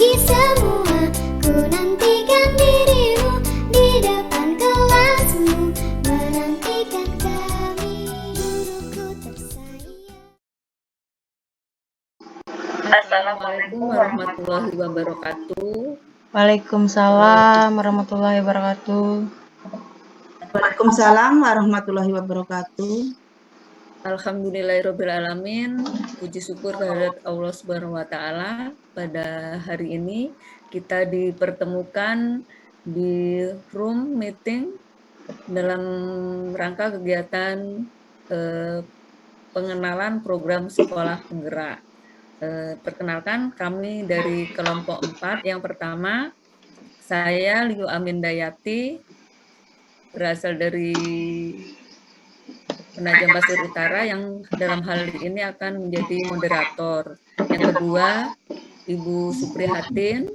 pagi semua, ku nantikan dirimu di depan kelasmu, menantikan kami, guruku tersayang. Assalamualaikum warahmatullahi wabarakatuh. Waalaikumsalam warahmatullahi wabarakatuh. Waalaikumsalam warahmatullahi wabarakatuh. Alhamdulillahirrabbilalamin. Puji syukur kehadirat Allah Subhanahu wa Ta'ala. Pada hari ini kita dipertemukan di room meeting dalam rangka kegiatan pengenalan program sekolah penggerak. Perkenalkan, kami dari kelompok 4. Yang pertama, saya Liu Amin Dayati, berasal dari Penajam Pasir Utara, yang dalam hal ini akan menjadi moderator. Yang kedua, Ibu Suprihatin.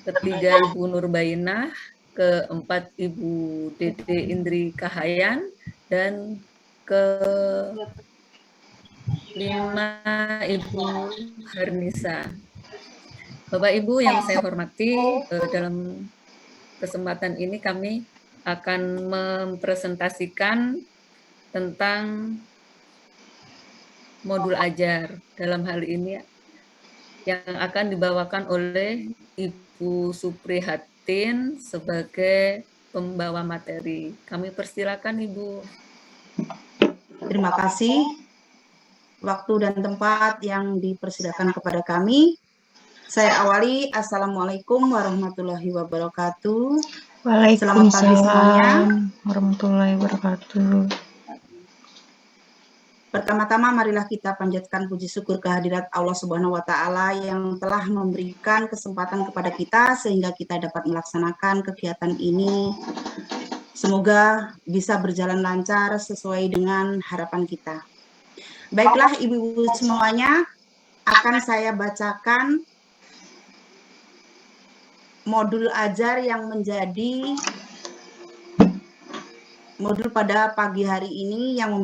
Ketiga, Ibu Nurbainah. Keempat, Ibu Dede Indri Kahayan. Dan kelima, Ibu Harnisa. Bapak Ibu yang saya hormati, dalam kesempatan ini kami akan mempresentasikan tentang modul ajar. Dalam hal ini yang akan dibawakan oleh Ibu Suprihatin sebagai pembawa materi. Kami persilakan Ibu. Terima kasih waktu dan tempat yang dipersilakan kepada kami. Saya awali. Assalamualaikum warahmatullahi wabarakatuh. Selamat pagi semuanya. Waalaikumsalam warahmatullahi wabarakatuh. Pertama-tama marilah kita panjatkan puji syukur kehadirat Allah Subhanahu wa Ta'ala yang telah memberikan kesempatan kepada kita sehingga kita dapat melaksanakan kegiatan ini. Semoga bisa berjalan lancar sesuai dengan harapan kita. Baiklah ibu-ibu semuanya, akan saya bacakan modul ajar yang menjadi modul pada pagi hari ini yang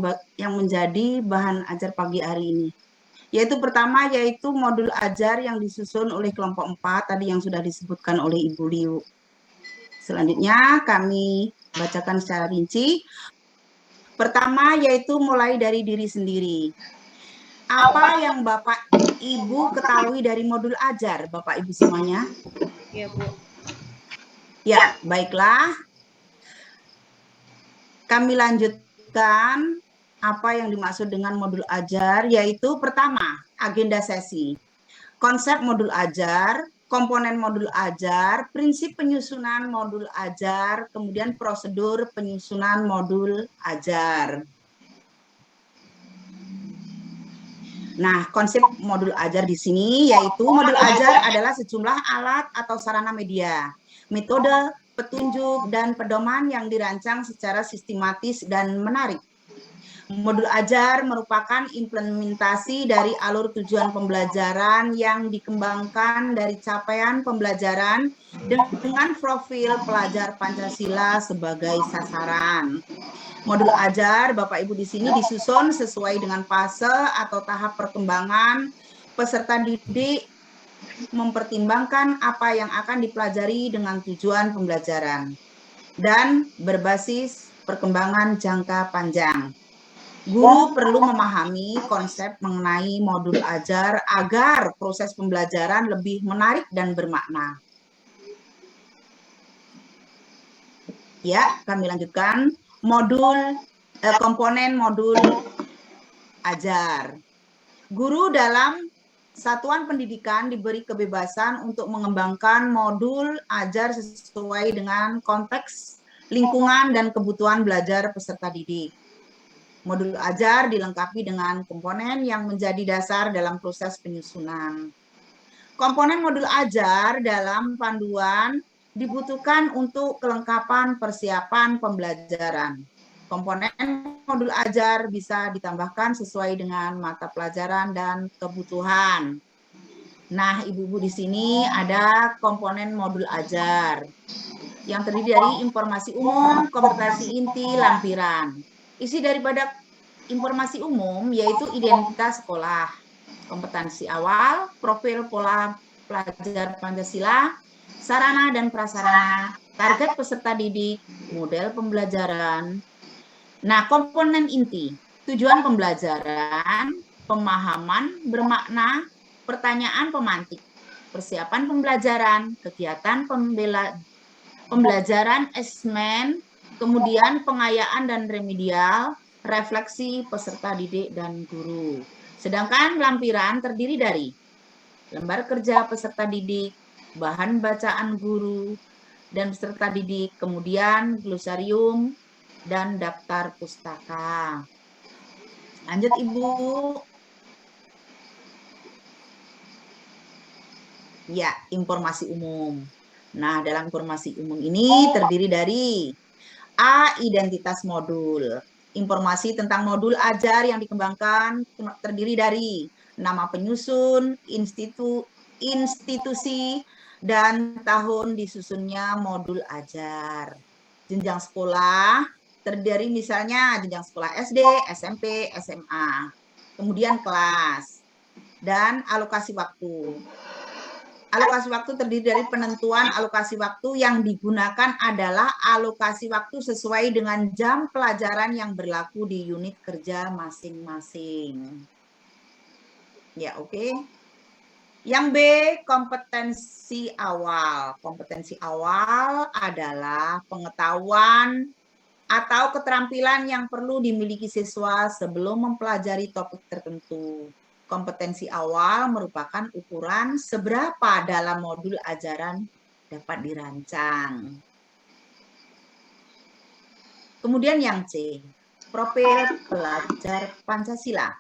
menjadi bahan ajar pagi hari ini. Yaitu pertama, yaitu modul ajar yang disusun oleh kelompok 4 tadi yang sudah disebutkan oleh Ibu Liu. Selanjutnya kami bacakan secara rinci. Pertama, yaitu mulai dari diri sendiri. Apa yang Bapak Ibu ketahui dari modul ajar, Bapak Ibu semuanya? Ya, Bu. Ya, baiklah. Kami lanjutkan apa yang dimaksud dengan modul ajar, yaitu pertama, agenda sesi. Konsep modul ajar, komponen modul ajar, prinsip penyusunan modul ajar, kemudian prosedur penyusunan modul ajar. Nah, konsep modul ajar di sini yaitu modul ajar adalah sejumlah alat atau sarana media, metode, petunjuk, dan pedoman yang dirancang secara sistematis dan menarik. Modul ajar merupakan implementasi dari alur tujuan pembelajaran yang dikembangkan dari capaian pembelajaran dengan profil pelajar Pancasila sebagai sasaran. Modul ajar Bapak Ibu di sini disusun sesuai dengan fase atau tahap perkembangan peserta didik, mempertimbangkan apa yang akan dipelajari dengan tujuan pembelajaran, dan berbasis perkembangan jangka panjang. Guru perlu memahami konsep mengenai modul ajar agar proses pembelajaran lebih menarik dan bermakna. Ya, kami lanjutkan. Komponen modul ajar. Guru dalam satuan pendidikan diberi kebebasan untuk mengembangkan modul ajar sesuai dengan konteks, lingkungan, dan kebutuhan belajar peserta didik. Modul ajar dilengkapi dengan komponen yang menjadi dasar dalam proses penyusunan. Komponen modul ajar dalam panduan dibutuhkan untuk kelengkapan persiapan pembelajaran. Komponen modul ajar bisa ditambahkan sesuai dengan mata pelajaran dan kebutuhan. Nah, ibu-ibu di sini ada komponen modul ajar yang terdiri dari informasi umum, kompetensi inti, lampiran. Isi daripada informasi umum yaitu identitas sekolah, kompetensi awal, profil pola pelajar Pancasila, sarana dan prasarana, target peserta didik, model pembelajaran. Nah, komponen inti, tujuan pembelajaran, pemahaman bermakna, pertanyaan pemantik, persiapan pembelajaran, kegiatan pembelajaran, asesmen, kemudian pengayaan dan remedial, refleksi peserta didik dan guru. Sedangkan lampiran terdiri dari lembar kerja peserta didik, bahan bacaan guru dan peserta didik, kemudian glosarium dan daftar pustaka. Lanjut Ibu. Ya, informasi umum. Nah, dalam informasi umum ini terdiri dari A. Identitas modul. Informasi tentang modul ajar yang dikembangkan terdiri dari nama penyusun, institusi, dan tahun disusunnya modul ajar. Jenjang sekolah terdiri misalnya jenjang sekolah SD, SMP, SMA. Kemudian kelas dan alokasi waktu. Alokasi waktu terdiri dari penentuan alokasi waktu yang digunakan adalah alokasi waktu sesuai dengan jam pelajaran yang berlaku di unit kerja masing-masing. Ya, oke. Yang B, kompetensi awal. Kompetensi awal adalah pengetahuan atau keterampilan yang perlu dimiliki siswa sebelum mempelajari topik tertentu. Kompetensi awal merupakan ukuran seberapa dalam modul ajaran dapat dirancang. Kemudian yang C, profil pelajar Pancasila.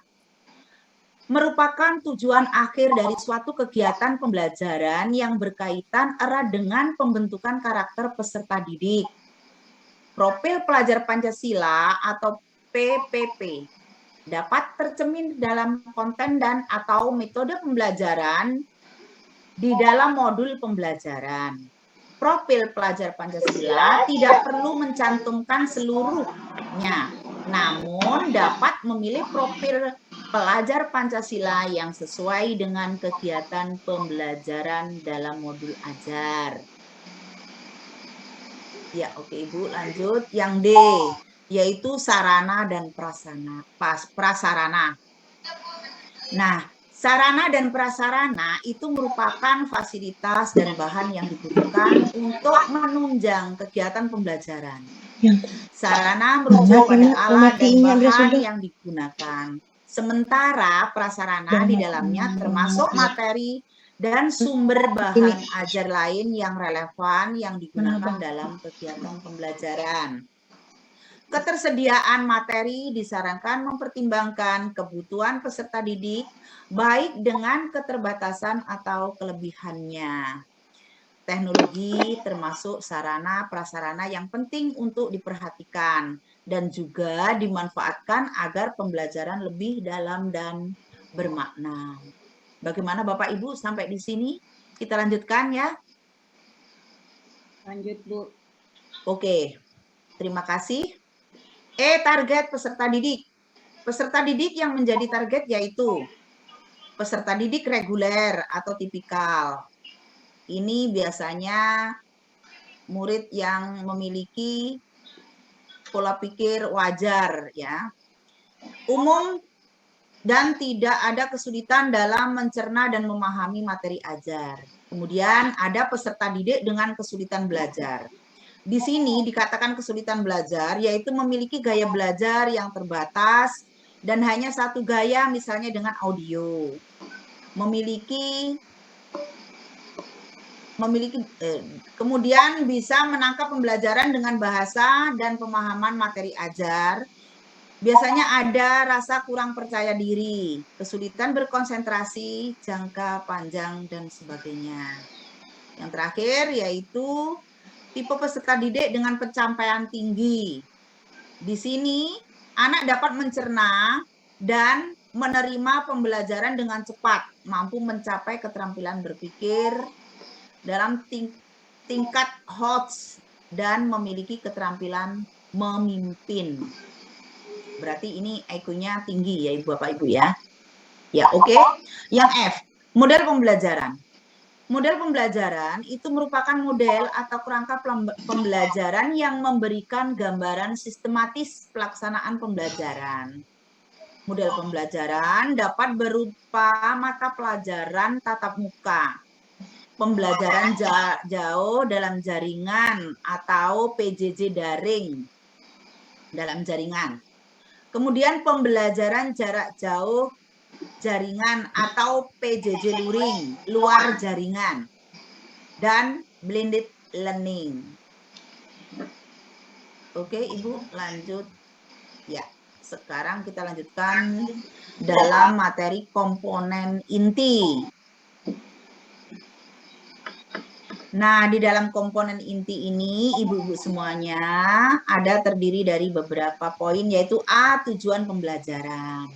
Merupakan tujuan akhir dari suatu kegiatan pembelajaran yang berkaitan erat dengan pembentukan karakter peserta didik. Profil pelajar Pancasila atau PPP dapat tercermin dalam konten dan atau metode pembelajaran di dalam modul pembelajaran. Profil pelajar Pancasila tidak perlu mencantumkan seluruhnya, namun dapat memilih profil pelajar Pancasila yang sesuai dengan kegiatan pembelajaran dalam modul ajar. Ya, oke Ibu, lanjut. Yang D, yaitu sarana dan prasarana. Nah, sarana dan prasarana itu merupakan fasilitas dan bahan yang dibutuhkan untuk menunjang kegiatan pembelajaran. Sarana merujuk pada alat dan bahan yang digunakan. Sementara prasarana di dalamnya termasuk materi dan sumber bahan ajar lain yang relevan yang digunakan dalam kegiatan pembelajaran. Ketersediaan materi disarankan mempertimbangkan kebutuhan peserta didik, baik dengan keterbatasan atau kelebihannya. Teknologi termasuk sarana prasarana yang penting untuk diperhatikan dan juga dimanfaatkan agar pembelajaran lebih dalam dan bermakna. Bagaimana Bapak Ibu sampai di sini? Kita lanjutkan ya. Lanjut, Bu. Oke, terima kasih. Target peserta didik. Peserta didik yang menjadi target yaitu peserta didik reguler atau tipikal. Ini biasanya murid yang memiliki pola pikir wajar ya. Umum dan tidak ada kesulitan dalam mencerna dan memahami materi ajar. Kemudian ada peserta didik dengan kesulitan belajar. Di sini dikatakan kesulitan belajar yaitu memiliki gaya belajar yang terbatas dan hanya satu gaya misalnya dengan audio. Kemudian bisa menangkap pembelajaran dengan bahasa dan pemahaman materi ajar. Biasanya ada rasa kurang percaya diri, kesulitan berkonsentrasi, jangka panjang, dan sebagainya. Yang terakhir yaitu tipe peserta didik dengan pencapaian tinggi. Di sini anak dapat mencerna dan menerima pembelajaran dengan cepat, mampu mencapai keterampilan berpikir dalam tingkat HOTS dan memiliki keterampilan memimpin. Berarti ini IQ-nya tinggi ya Ibu Bapak Ibu ya. Ya, oke. Yang F, model pembelajaran. Model pembelajaran itu merupakan model atau kerangka pembelajaran yang memberikan gambaran sistematis pelaksanaan pembelajaran. Model pembelajaran dapat berupa mata pelajaran tatap muka, pembelajaran jauh dalam jaringan atau PJJ daring dalam jaringan. Kemudian pembelajaran jarak jauh jaringan atau PJJ luring, luar jaringan, dan blended learning. Oke, Ibu, lanjut. Ya, sekarang kita lanjutkan dalam materi komponen inti. Nah, di dalam komponen inti ini, Ibu-ibu semuanya ada terdiri dari beberapa poin, yaitu A, tujuan pembelajaran.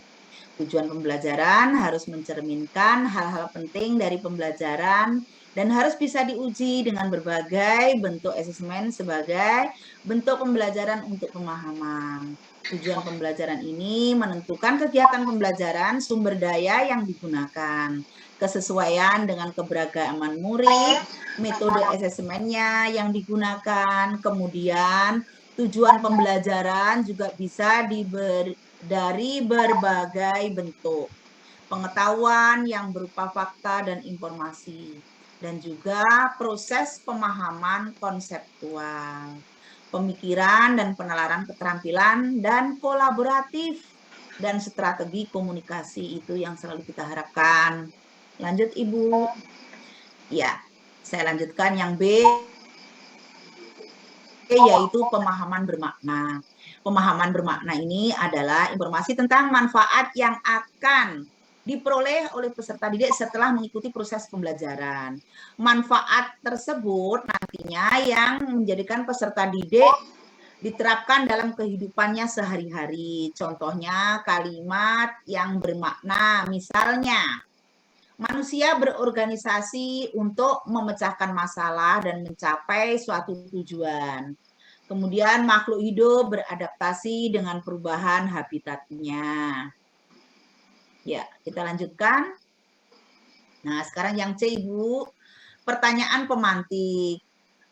Tujuan pembelajaran harus mencerminkan hal-hal penting dari pembelajaran dan harus bisa diuji dengan berbagai bentuk asesmen sebagai bentuk pembelajaran untuk pemahaman. Tujuan pembelajaran ini menentukan kegiatan pembelajaran, sumber daya yang digunakan, kesesuaian dengan keberagaman murid, metode asesmennya yang digunakan, kemudian tujuan pembelajaran juga bisa dari berbagai bentuk pengetahuan yang berupa fakta dan informasi, dan juga proses pemahaman konseptual, pemikiran dan penalaran keterampilan, dan kolaboratif, dan strategi komunikasi itu yang selalu kita harapkan. Lanjut, Ibu. Ya, saya lanjutkan yang B, yaitu pemahaman bermakna. Pemahaman bermakna ini adalah informasi tentang manfaat yang akan diperoleh oleh peserta didik setelah mengikuti proses pembelajaran. Manfaat tersebut nantinya yang menjadikan peserta didik diterapkan dalam kehidupannya sehari-hari. Contohnya kalimat yang bermakna, misalnya manusia berorganisasi untuk memecahkan masalah dan mencapai suatu tujuan. Kemudian makhluk hidup beradaptasi dengan perubahan habitatnya. Ya, kita lanjutkan. Nah, sekarang yang C, Ibu. Pertanyaan pemantik.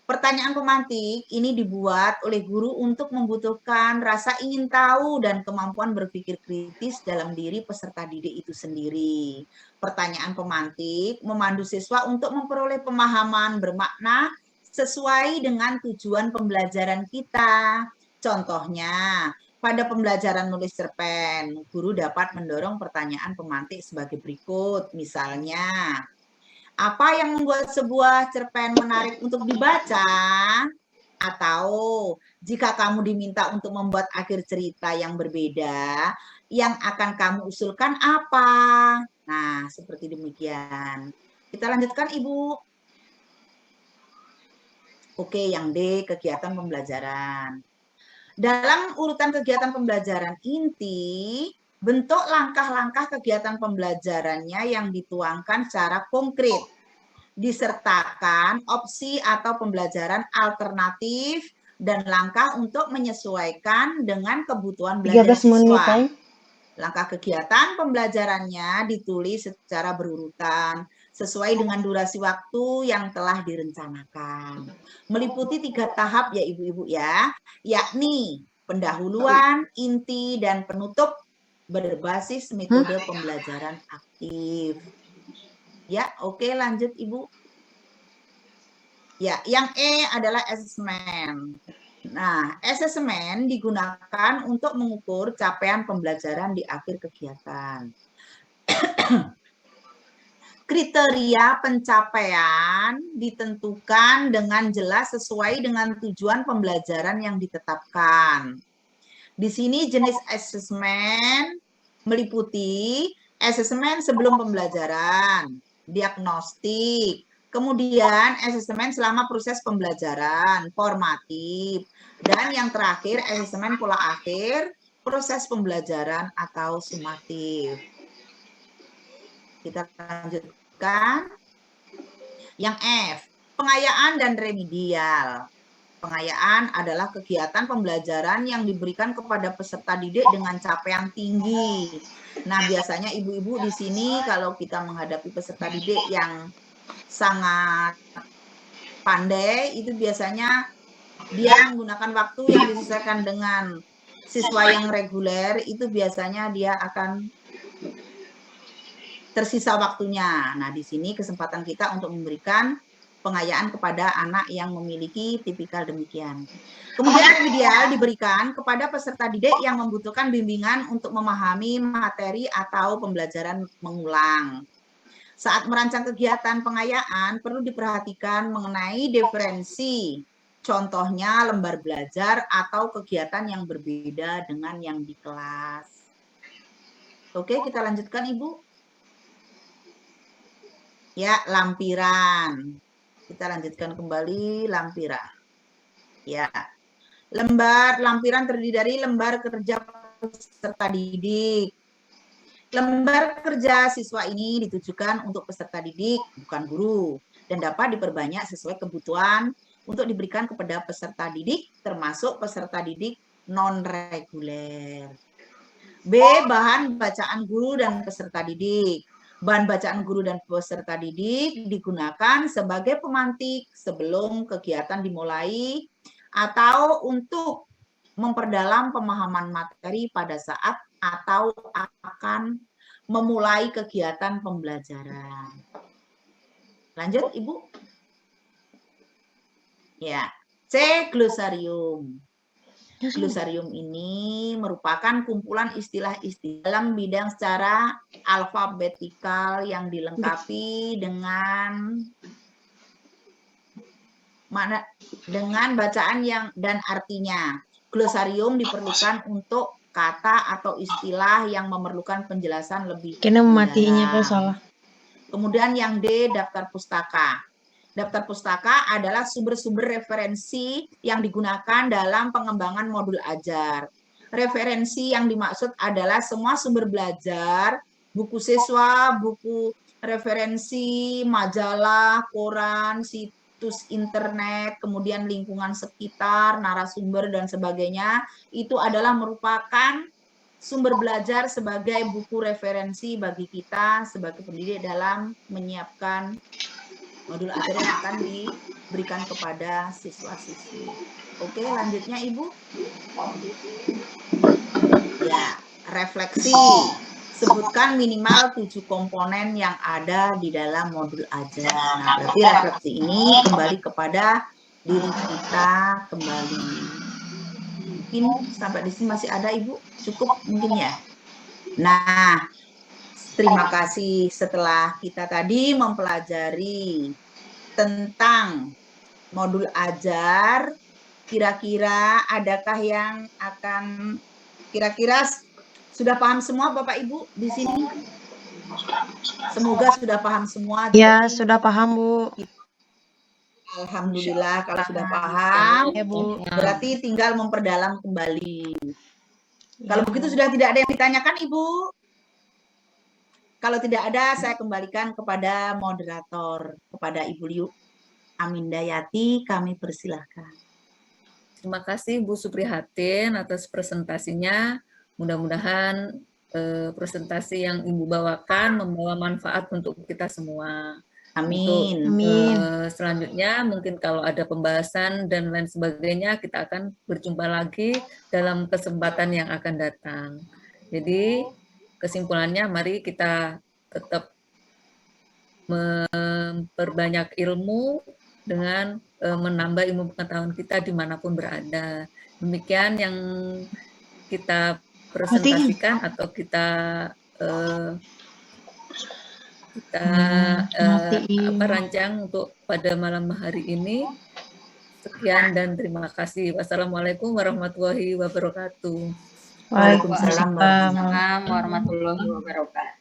Pertanyaan pemantik ini dibuat oleh guru untuk membutuhkan rasa ingin tahu dan kemampuan berpikir kritis dalam diri peserta didik itu sendiri. Pertanyaan pemantik memandu siswa untuk memperoleh pemahaman bermakna sesuai dengan tujuan pembelajaran kita. Contohnya, pada pembelajaran nulis cerpen, guru dapat mendorong pertanyaan pemantik sebagai berikut. Misalnya, apa yang membuat sebuah cerpen menarik untuk dibaca? Atau jika kamu diminta untuk membuat akhir cerita yang berbeda, yang akan kamu usulkan apa? Nah, seperti demikian. Kita lanjutkan, Ibu. Oke, yang D, kegiatan pembelajaran. Dalam urutan kegiatan pembelajaran inti, bentuk langkah-langkah kegiatan pembelajarannya yang dituangkan secara konkret, disertakan opsi atau pembelajaran alternatif dan langkah untuk menyesuaikan dengan kebutuhan belajar siswa. Langkah kegiatan pembelajarannya ditulis secara berurutan sesuai dengan durasi waktu yang telah direncanakan. Meliputi 3 tahap ya Ibu-ibu ya, yakni pendahuluan, inti, dan penutup berbasis metode pembelajaran aktif. Ya, oke, lanjut Ibu. Ya, yang E adalah asesmen. Nah, asesmen digunakan untuk mengukur capaian pembelajaran di akhir kegiatan. Kriteria pencapaian ditentukan dengan jelas sesuai dengan tujuan pembelajaran yang ditetapkan. Di sini jenis asesmen meliputi asesmen sebelum pembelajaran, diagnostik, kemudian asesmen selama proses pembelajaran, formatif, dan yang terakhir asesmen pola akhir, proses pembelajaran atau sumatif. Kita lanjutkan. Yang F, pengayaan dan remedial. Pengayaan adalah kegiatan pembelajaran yang diberikan kepada peserta didik dengan capaian tinggi. Nah, biasanya ibu-ibu di sini kalau kita menghadapi peserta didik yang sangat pandai, itu biasanya dia menggunakan waktu yang disesuaikan dengan siswa yang reguler, itu biasanya dia akan tersisa waktunya. Nah, di sini kesempatan kita untuk memberikan pengayaan kepada anak yang memiliki tipikal demikian. Kemudian remedial diberikan kepada peserta didik yang membutuhkan bimbingan untuk memahami materi atau pembelajaran mengulang. Saat merancang kegiatan pengayaan, perlu diperhatikan mengenai diferensi. Contohnya lembar belajar atau kegiatan yang berbeda dengan yang di kelas. Oke, kita lanjutkan, Ibu. Ya, lampiran. Kita lanjutkan kembali lampiran. Ya. Lampiran terdiri dari lembar kerja peserta didik. Lembar kerja siswa ini ditujukan untuk peserta didik, bukan guru, dan dapat diperbanyak sesuai kebutuhan untuk diberikan kepada peserta didik, termasuk peserta didik non-reguler. B. Bahan bacaan guru dan peserta didik. Bahan bacaan guru dan peserta didik digunakan sebagai pemantik sebelum kegiatan dimulai atau untuk memperdalam pemahaman materi pada saat atau akan memulai kegiatan pembelajaran. Lanjut, Ibu. Ya. C. Glosarium. Glosarium ini merupakan kumpulan istilah-istilah dalam bidang secara alfabetikal yang dilengkapi dengan bacaan yang dan artinya. Glosarium diperlukan untuk kata atau istilah yang memerlukan penjelasan lebih Kena matinya mendalam. ke salah. Kemudian yang D, daftar pustaka. Daftar pustaka adalah sumber-sumber referensi yang digunakan dalam pengembangan modul ajar. Referensi yang dimaksud adalah semua sumber belajar, buku siswa, buku referensi, majalah, koran, situs internet, kemudian lingkungan sekitar, narasumber, dan sebagainya. Itu adalah merupakan sumber belajar sebagai buku referensi bagi kita sebagai pendidik dalam menyiapkan modul ajar yang akan diberikan kepada siswa-siswi. Oke, lanjutnya Ibu. Ya, refleksi. Sebutkan minimal 7 komponen yang ada di dalam modul ajar. Nah, berarti refleksi ini kembali kepada diri kita kembali. Mungkin sampai di sini masih ada, Ibu? Cukup mungkin ya? Nah, terima kasih setelah kita tadi mempelajari tentang modul ajar. Kira-kira adakah yang akan kira-kira sudah paham semua Bapak Ibu di sini? Semoga sudah paham semua. Ya, sudah paham, Bu. Alhamdulillah kalau sudah paham. Ya, Bu. Berarti tinggal memperdalam kembali. Kalau begitu sudah tidak ada yang ditanyakan, Ibu? Kalau tidak ada, saya kembalikan kepada moderator, kepada Ibu Liu Amindayati, kami persilahkan. Terima kasih Bu Suprihatin atas presentasinya. Mudah-mudahan presentasi yang Ibu bawakan membawa manfaat untuk kita semua. Amin. Untuk, selanjutnya mungkin kalau ada pembahasan dan lain sebagainya, kita akan berjumpa lagi dalam kesempatan yang akan datang. Jadi kesimpulannya, mari kita tetap memperbanyak ilmu dengan menambah ilmu pengetahuan kita dimanapun berada. Demikian yang kita presentasikan atau kita rancang untuk pada malam hari ini. Sekian dan terima kasih. Wassalamualaikum warahmatullahi wabarakatuh. Waalaikumsalam Waalaikumsalam. Assalamualaikum warahmatullahi wabarakatuh.